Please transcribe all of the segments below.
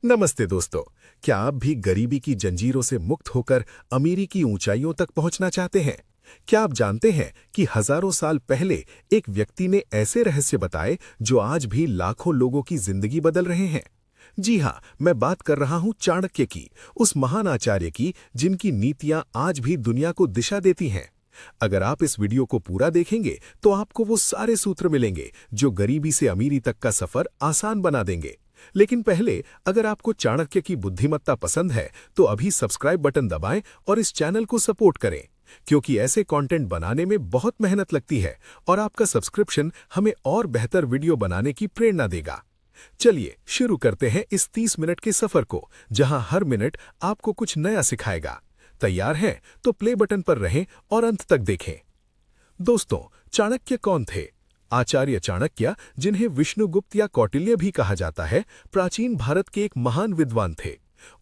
नमस्ते दोस्तों। क्या आप भी गरीबी की जंजीरों से मुक्त होकर अमीरी की ऊंचाइयों तक पहुंचना चाहते हैं? क्या आप जानते हैं कि हजारों साल पहले एक व्यक्ति ने ऐसे रहस्य बताए जो आज भी लाखों लोगों की जिंदगी बदल रहे हैं? जी हाँ, मैं बात कर रहा हूं चाणक्य की, उस महान आचार्य की जिनकी नीतियां आज भी दुनिया को दिशा देती हैं। अगर आप इस वीडियो को पूरा देखेंगे तो आपको वो सारे सूत्र मिलेंगे जो गरीबी से अमीरी तक का सफर आसान बना देंगे। लेकिन पहले, अगर आपको चाणक्य की बुद्धिमत्ता पसंद है तो अभी सब्सक्राइब बटन दबाएं और इस चैनल को सपोर्ट करें, क्योंकि ऐसे कंटेंट बनाने में बहुत मेहनत लगती है और आपका सब्सक्रिप्शन हमें और बेहतर वीडियो बनाने की प्रेरणा देगा। चलिए शुरू करते हैं इस 30 मिनट के सफर को, जहां हर मिनट आपको कुछ नया सिखाएगा। तैयार हैं? तो प्ले बटन पर रहें और अंत तक देखें। दोस्तों, चाणक्य कौन थे? आचार्य चाणक्य, जिन्हें विष्णुगुप्त या कौटिल्य भी कहा जाता है, प्राचीन भारत के एक महान विद्वान थे।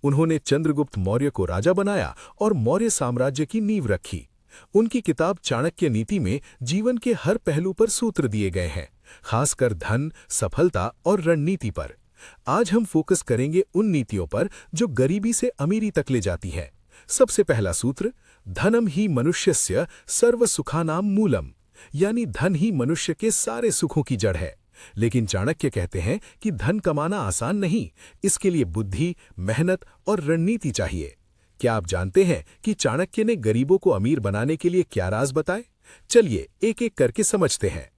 उन्होंने चंद्रगुप्त मौर्य को राजा बनाया और मौर्य साम्राज्य की नींव रखी। उनकी किताब चाणक्य नीति में जीवन के हर पहलू पर सूत्र दिए गए हैं, खासकर धन, सफलता और रणनीति पर। आज हम फोकस करेंगे उन नीतियों पर जो गरीबी से अमीरी तक ले जाती हैं। सबसे पहला सूत्र, धनम ही मनुष्यस्य सर्व सुखानाम मूलम, यानी धन ही मनुष्य के सारे सुखों की जड़ है। लेकिन चाणक्य कहते हैं कि धन कमाना आसान नहीं, इसके लिए बुद्धि, मेहनत और रणनीति चाहिए। क्या आप जानते हैं कि चाणक्य ने गरीबों को अमीर बनाने के लिए क्या राज बताए? चलिए एक एक करके समझते हैं।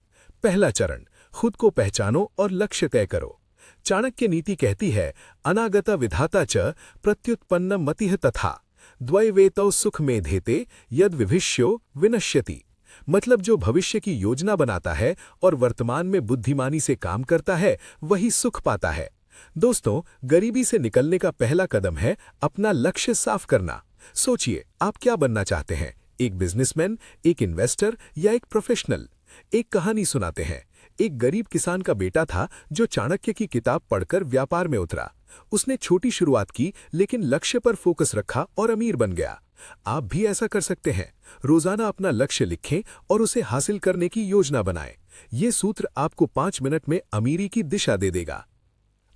पहला चरण, खुद को पहचानो और लक्ष्य तय करो। चाणक्य नीति कहती है, अनागता विधाता च प्रत्युत्पन्न मतिः तथा द्वैवेतौ सुख मेधेते यद विभिष्यो विनश्यति। मतलब जो भविष्य की योजना बनाता है और वर्तमान में बुद्धिमानी से काम करता है, वही सुख पाता है। दोस्तों, गरीबी से निकलने का पहला कदम है अपना लक्ष्य साफ करना। सोचिए, आप क्या बनना चाहते हैं? एक बिजनेसमैन, एक इन्वेस्टर या एक प्रोफेशनल? एक कहानी सुनाते हैं। एक गरीब किसान का बेटा था जो चाणक्य की किताब पढ़कर व्यापार में उतरा। उसने छोटी शुरुआत की, लेकिन लक्ष्य पर फोकस रखा और अमीर बन गया। आप भी ऐसा कर सकते हैं। रोजाना अपना लक्ष्य लिखें और उसे हासिल करने की योजना बनाएं। ये सूत्र आपको 5 मिनट में अमीरी की दिशा दे देगा।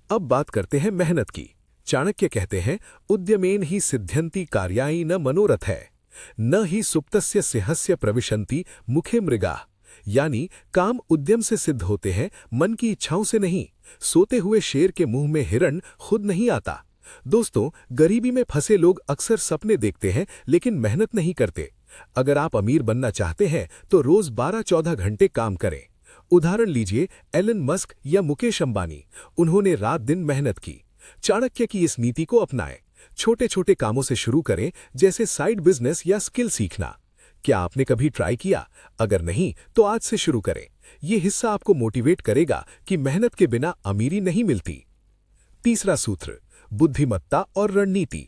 अब बात करते हैं मेहनत की। चाणक्य कहते हैं, उद्यमेन ही सिद्ध्यन्ति कार्याणि न मनोरथ है, न ही सुप्तस्य सिंहस्य प्रविशन्ति मुखे मृगाः। यानी काम उद्यम से सिद्ध होते हैं, मन की इच्छाओं से नहीं। सोते हुए शेर के मुंह में हिरण खुद नहीं आता। दोस्तों, गरीबी में फंसे लोग अक्सर सपने देखते हैं लेकिन मेहनत नहीं करते। अगर आप अमीर बनना चाहते हैं तो रोज 12-14 घंटे काम करें। उदाहरण लीजिए एलन मस्क या मुकेश अंबानी, उन्होंने रात दिन मेहनत की। चाणक्य की इस नीति को अपनाएं। छोटे छोटे कामों से शुरू करें, जैसे साइड बिजनेस या स्किल सीखना। क्या आपने कभी ट्राई किया? अगर नहीं तो आज से शुरू करें। यह हिस्सा आपको मोटिवेट करेगा कि मेहनत के बिना अमीरी नहीं मिलती। तीसरा सूत्र, बुद्धिमत्ता और रणनीति।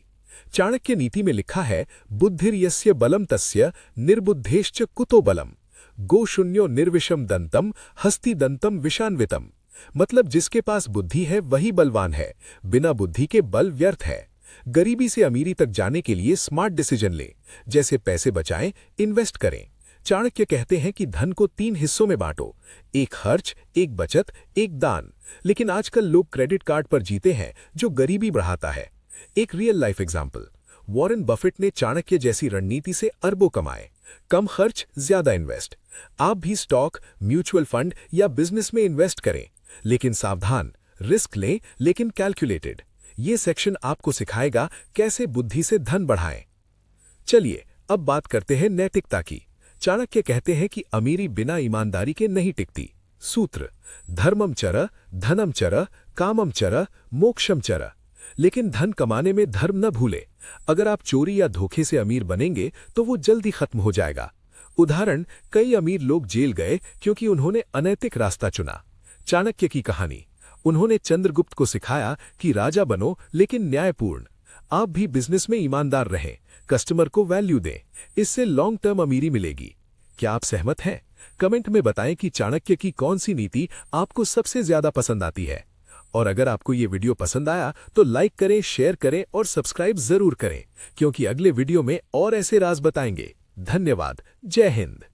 चाणक्य नीति में लिखा है, बुद्धिर्यस्य बलम तस्य निर्बुद्धेश्च कुतो बलम, गोशून्यो निर्विषम दंतम हस्ति दंतम विषान्वितम। मतलब जिसके पास बुद्धि है वही बलवान है, बिना बुद्धि के बल व्यर्थ है। गरीबी से अमीरी तक जाने के लिए स्मार्ट डिसीजन लें, जैसे पैसे बचाएं, इन्वेस्ट करें। चाणक्य कहते हैं कि धन को 3 हिस्सों में बांटो, एक खर्च, एक बचत, एक दान। लेकिन आजकल लोग क्रेडिट कार्ड पर जीते हैं, जो गरीबी बढ़ाता है। एक real life example, Warren Buffett ने चाणक्य जैसी रणनीति से अरबों कमाए। कम खर्च, ज्यादा इन्वेस्ट। आप भी स्टॉक, म्यूचुअल फंड या बिजनेस में इन्वेस्ट करें, लेकिन सावधान, रिस्क लें लेकिन कैलकुलेटेड। ये सेक्शन आपको सिखाएगा कैसे बुद्धि से धन बढ़ाएं। चलिए अब बात करते हैं नैतिकता की। चाणक्य कहते हैं कि अमीरी बिना ईमानदारी के नहीं टिकती। सूत्र, धर्मम चर, धनम चर, कामम चर, मोक्षम चर। लेकिन धन कमाने में धर्म न भूले। अगर आप चोरी या धोखे से अमीर बनेंगे तो वो जल्दी खत्म हो जाएगा। उदाहरण, कई अमीर लोग जेल गए क्योंकि उन्होंने अनैतिक रास्ता चुना। चाणक्य की कहानी, उन्होंने चंद्रगुप्त को सिखाया कि राजा बनो लेकिन न्यायपूर्ण। आप भी बिजनेस में ईमानदार रहें, कस्टमर को वैल्यू दें, इससे लॉन्ग टर्म अमीरी मिलेगी। क्या आप सहमत हैं? कमेंट में बताएं कि चाणक्य की कौन सी नीति आपको सबसे ज्यादा पसंद आती है। और अगर आपको ये वीडियो पसंद आया तो लाइक करें, शेयर करें और सब्सक्राइब जरूर करें, क्योंकि अगले वीडियो में और ऐसे राज बताएंगे। धन्यवाद। जय हिंद।